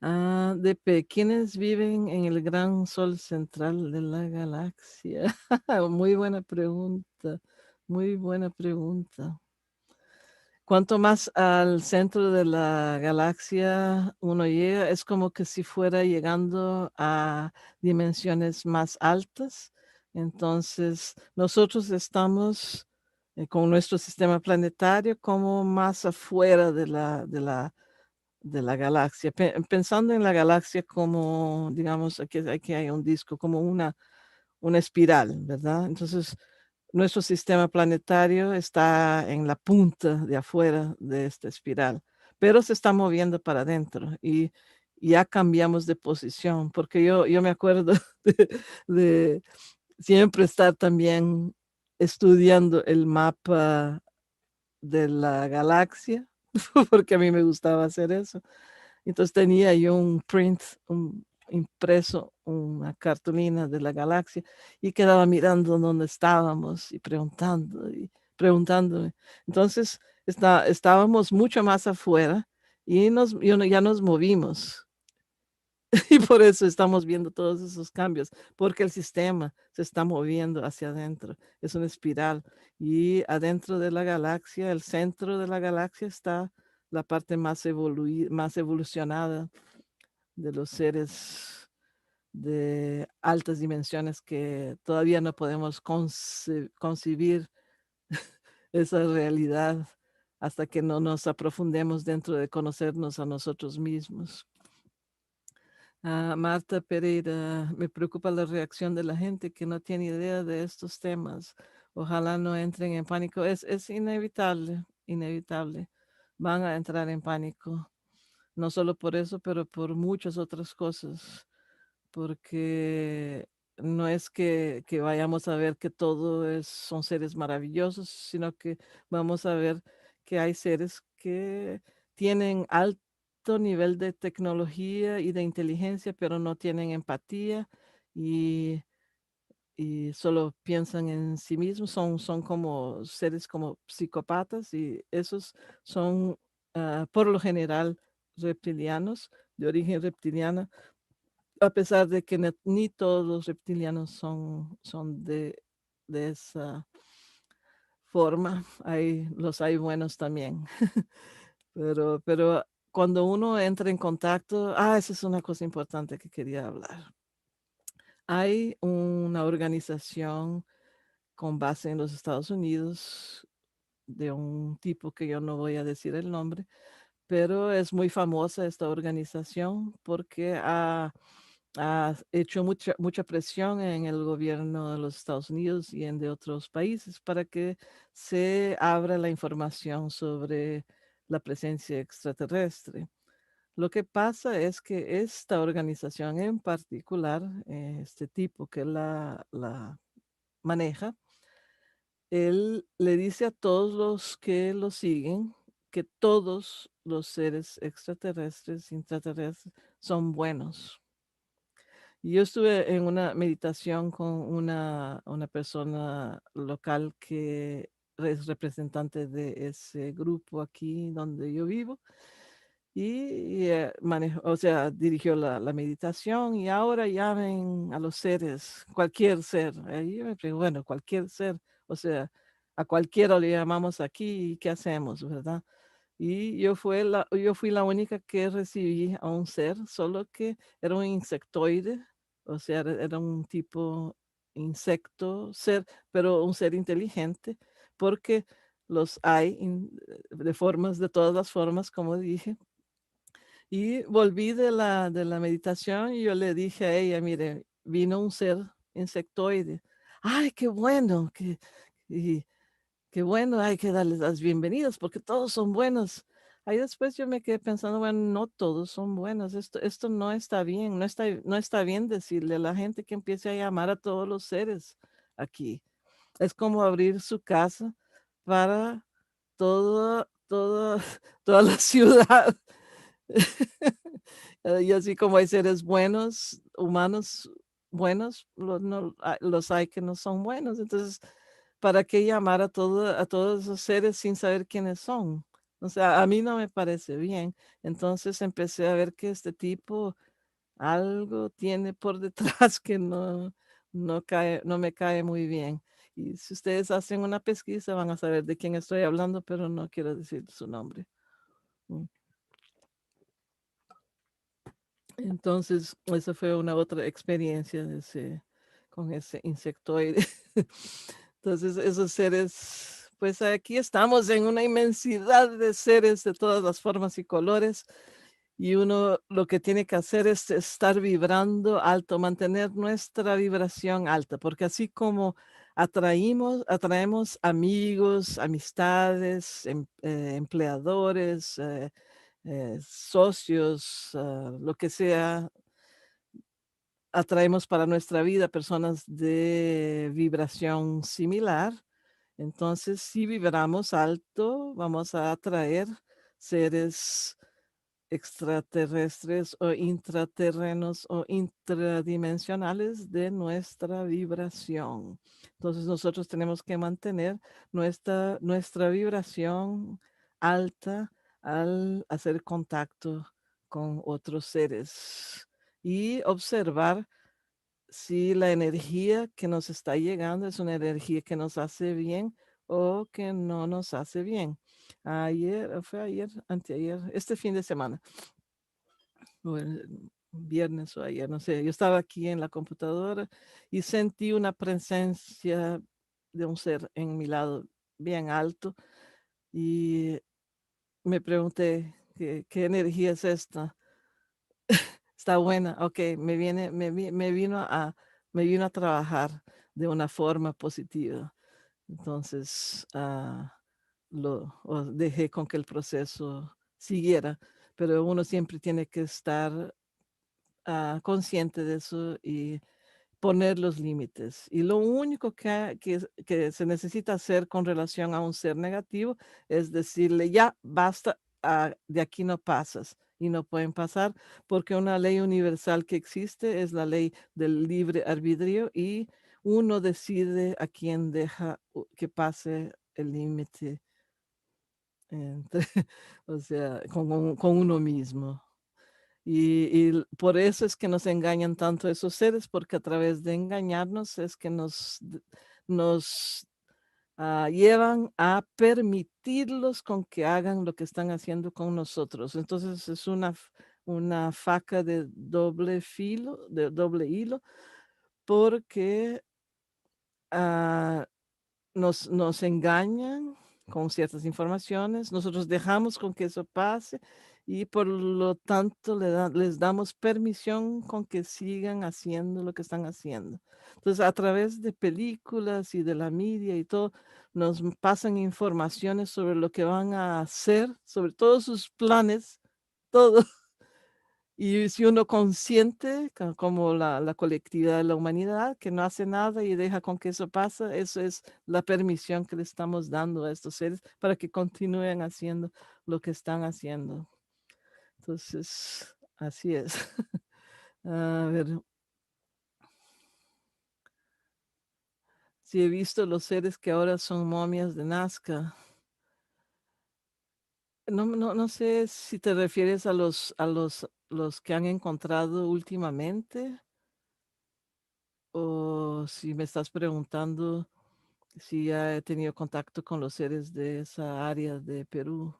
DP, ¿quiénes viven en el gran sol central de la galaxia? Muy buena pregunta, muy buena pregunta. Cuanto más al centro de la galaxia uno llega, es como que si fuera llegando a dimensiones más altas. Entonces, nosotros estamos con nuestro sistema planetario como más afuera de la galaxia, pensando en la galaxia como, digamos, aquí hay un disco, como una espiral, ¿verdad? Entonces, nuestro sistema planetario está en la punta de afuera de esta espiral, pero se está moviendo para adentro y ya cambiamos de posición, porque yo me acuerdo de siempre estar también estudiando el mapa de la galaxia, porque a mí me gustaba hacer eso. Entonces tenía yo un print, un impreso, una cartulina de la galaxia y quedaba mirando dónde estábamos y preguntándome. Entonces estábamos mucho más afuera y ya nos movimos. Y por eso estamos viendo todos esos cambios, porque el sistema se está moviendo hacia adentro. Es una espiral. Y adentro de la galaxia, el centro de la galaxia está la parte más evolucionada de los seres de altas dimensiones que todavía no podemos concebir esa realidad hasta que no nos aprofundemos dentro de conocernos a nosotros mismos. Marta Pereira, me preocupa la reacción de la gente que no tiene idea de estos temas. Ojalá no entren en pánico. Es inevitable, inevitable. Van a entrar en pánico. No solo por eso, pero por muchas otras cosas. Porque no es que vayamos a ver que son seres maravillosos, sino que vamos a ver que hay seres que tienen alto nivel de tecnología y de inteligencia, pero no tienen empatía y, y solo piensan en sí mismos, son como seres como psicópatas y esos son por lo general reptilianos, de origen reptiliano, a pesar de que ni todos los reptilianos son de esa forma, los hay buenos también. Pero cuando uno entra en contacto, esa es una cosa importante que quería hablar. Hay una organización con base en los Estados Unidos de un tipo que yo no voy a decir el nombre, pero es muy famosa esta organización porque ha hecho mucha presión en el gobierno de los Estados Unidos y en de otros países para que se abra la información sobre la presencia extraterrestre. Lo que pasa es que esta organización en particular, este tipo que la maneja, él le dice a todos los que lo siguen que todos los seres extraterrestres, intraterrestres, son buenos. Y yo estuve en una meditación con una persona local que es representante de ese grupo aquí donde yo vivo o sea, dirigió la meditación y ahora llamen a los seres, cualquier ser. Ahí yo me pregunto, bueno, cualquier ser, o sea, a cualquiera le llamamos aquí y qué hacemos, ¿verdad? Y yo fui la única que recibí a un ser, solo que era un insectoide, o sea, era un tipo insecto, ser, pero un ser inteligente, porque los hay de formas, de todas las formas, como dije. Y volví de la meditación y yo le dije a ella, mire, vino un ser insectoide. Ay, qué bueno, y qué bueno, hay que darles las bienvenidas porque todos son buenos. Ahí después yo me quedé pensando, bueno, no todos son buenos, esto no está bien, no está bien decirle a la gente que empiece a llamar a todos los seres aquí. Es como abrir su casa para toda, toda la ciudad. Y así como hay seres buenos, humanos buenos, los hay que no son buenos. Entonces, ¿para qué llamar a todos esos seres sin saber quiénes son? O sea, a mí no me parece bien. Entonces empecé a ver que este tipo algo tiene por detrás que no me cae muy bien. Y si ustedes hacen una pesquisa, van a saber de quién estoy hablando, pero no quiero decir su nombre. Mm. Entonces, esa fue una otra experiencia con ese insectoide. Entonces, esos seres, pues aquí estamos en una inmensidad de seres de todas las formas y colores. Y uno lo que tiene que hacer es estar vibrando alto, mantener nuestra vibración alta, porque así como atraemos amigos, amistades, empleadores, socios, lo que sea, atraemos para nuestra vida personas de vibración similar. Entonces, si vibramos alto, vamos a atraer seres extraterrestres o intraterrenos o intradimensionales de nuestra vibración. Entonces nosotros tenemos que mantener nuestra vibración alta al hacer contacto con otros seres y observar si la energía que nos está llegando es una energía que nos hace bien o que no nos hace bien. Fue ayer, anteayer, este fin de semana o el viernes o ayer, no sé, yo estaba aquí en la computadora y sentí una presencia de un ser en mi lado bien alto y me pregunté, ¿qué energía es esta? Está buena, ok, me vino a trabajar de una forma positiva. Entonces, dejé con que el proceso siguiera, pero uno siempre tiene que estar consciente de eso y poner los límites. Y lo único que se necesita hacer con relación a un ser negativo es decirle, ya, basta, de aquí no pasas. Y no pueden pasar porque una ley universal que existe es la ley del libre arbitrio y uno decide a quién deja que pase el límite entre, o sea, con uno mismo. Y por eso es que nos engañan tanto esos seres, porque a través de engañarnos es que nos llevan a permitirlos con que hagan lo que están haciendo con nosotros. Entonces es una faca de doble filo, de doble hilo, porque ah, nos engañan con ciertas informaciones, nosotros dejamos con que eso pase y por lo tanto les damos permisión con que sigan haciendo lo que están haciendo. Entonces, a través de películas y de la media y todo, nos pasan informaciones sobre lo que van a hacer, sobre todos sus planes, todo. Y si uno consciente, como la colectividad de la humanidad, que no hace nada y deja con que eso pasa, eso es la permisión que le estamos dando a estos seres para que continúen haciendo lo que están haciendo. Entonces, así es. A ver, si he visto los seres que ahora son momias de Nazca. No sé si te refieres a los que han encontrado últimamente o si me estás preguntando sí ya he tenido contacto con los seres de esa área de Perú,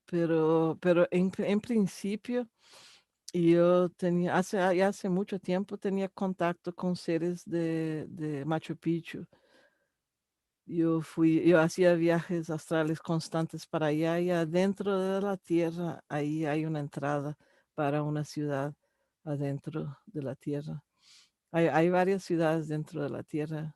pero en principio yo tenía, ya hace mucho tiempo tenía contacto con seres de Machu Picchu. Yo hacía viajes astrales constantes para allá y adentro de la tierra, ahí hay una entrada para una ciudad adentro de la tierra. Hay varias ciudades dentro de la tierra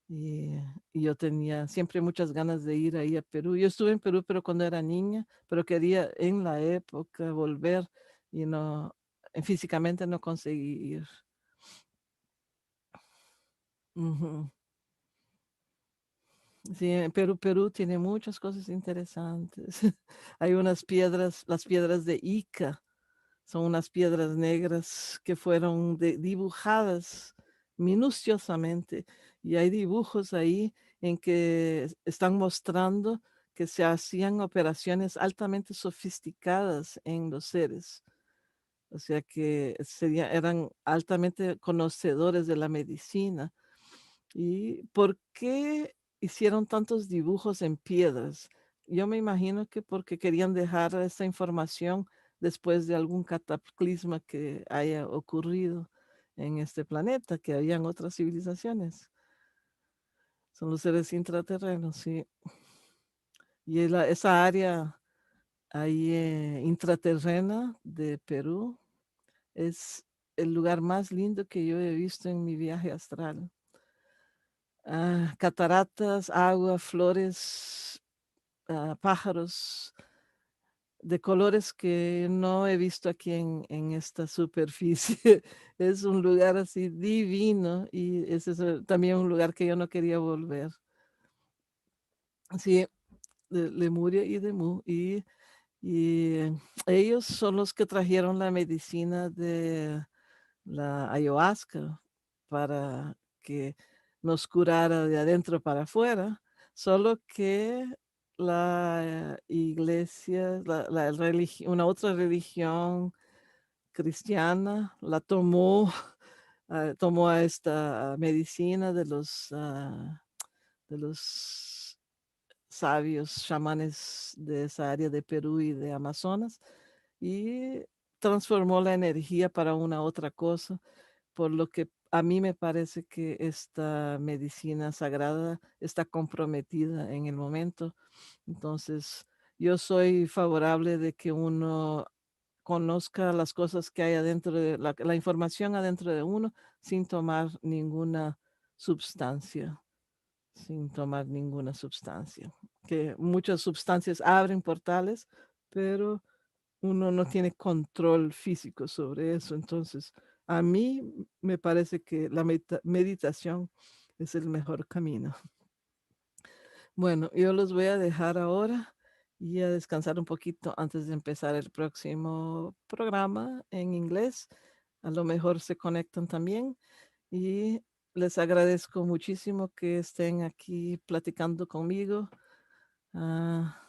y, y yo tenía siempre muchas ganas de ir ahí a Perú. Yo estuve en Perú, pero cuando era niña, pero quería en la época volver y no, físicamente no conseguí ir. Ujú. Sí, Perú tiene muchas cosas interesantes. Hay unas piedras, las piedras de Ica, son unas piedras negras que fueron dibujadas minuciosamente y hay dibujos ahí en que están mostrando que se hacían operaciones altamente sofisticadas en los seres. O sea que eran altamente conocedores de la medicina. ¿Y por qué hicieron tantos dibujos en piedras? Yo me imagino que porque querían dejar esa información después de algún cataclisma que haya ocurrido en este planeta, que habían otras civilizaciones. Son los seres intraterrenos, sí. Y esa área ahí intraterrena de Perú es el lugar más lindo que yo he visto en mi viaje astral. Cataratas, agua, flores, pájaros de colores que no he visto aquí en esta superficie. Es un lugar así divino y ese es también un lugar que yo no quería volver. Sí, de Lemuria y de Mu. Y ellos son los que trajeron la medicina de la ayahuasca para que nos curara de adentro para afuera, solo que la iglesia, una otra religión cristiana la tomó, tomó a esta medicina de los sabios chamanes de esa área de Perú y de Amazonas y transformó la energía para una otra cosa, por lo que a mí me parece que esta medicina sagrada está comprometida en el momento. Entonces, yo soy favorable de que uno conozca las cosas que hay adentro de la información adentro de uno sin tomar ninguna sustancia, sin tomar ninguna sustancia. Que muchas sustancias abren portales, pero uno no tiene control físico sobre eso. Entonces, a mí me parece que la meditación es el mejor camino. Bueno, yo los voy a dejar ahora y a descansar un poquito antes de empezar el próximo programa en inglés. A lo mejor se conectan también y les agradezco muchísimo que estén aquí platicando conmigo. Ah,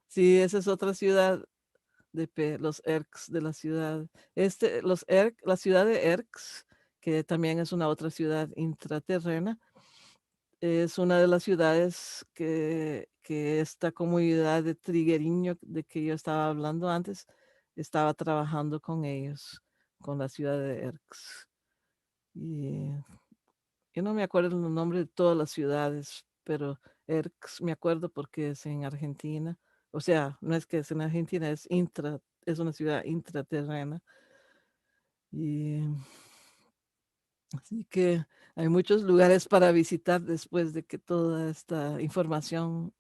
sí, esa es otra ciudad los ERCs de la ciudad. La ciudad de ERCs, que también es una otra ciudad intraterrena, es una de las ciudades que esta comunidad de Trigueño de que yo estaba hablando antes, estaba trabajando con ellos, con la ciudad de ERCs. Y yo no me acuerdo el nombre de todas las ciudades, pero ERCs me acuerdo porque es en Argentina. O sea, no es que es en Argentina, es una ciudad intraterrena. Y así que hay muchos lugares para visitar después de que toda esta información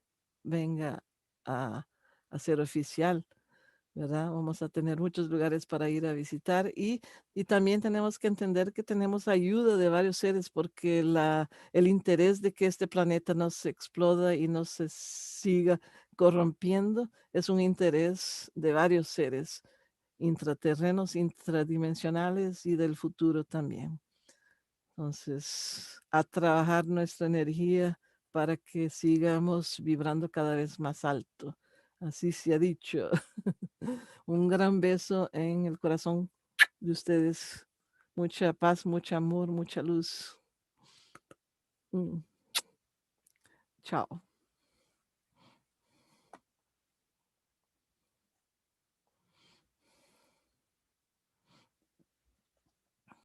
venga a, a ser oficial. ¿Verdad? Vamos a tener muchos lugares para ir a visitar y también tenemos que entender que tenemos ayuda de varios seres porque el interés de que este planeta no se exploda y no se siga corrompiendo es un interés de varios seres intraterrenos, intradimensionales y del futuro también. Entonces, a trabajar nuestra energía para que sigamos vibrando cada vez más alto. Así se ha dicho. Un gran beso en el corazón de ustedes. Mucha paz, mucho amor, mucha luz. Mm, chao.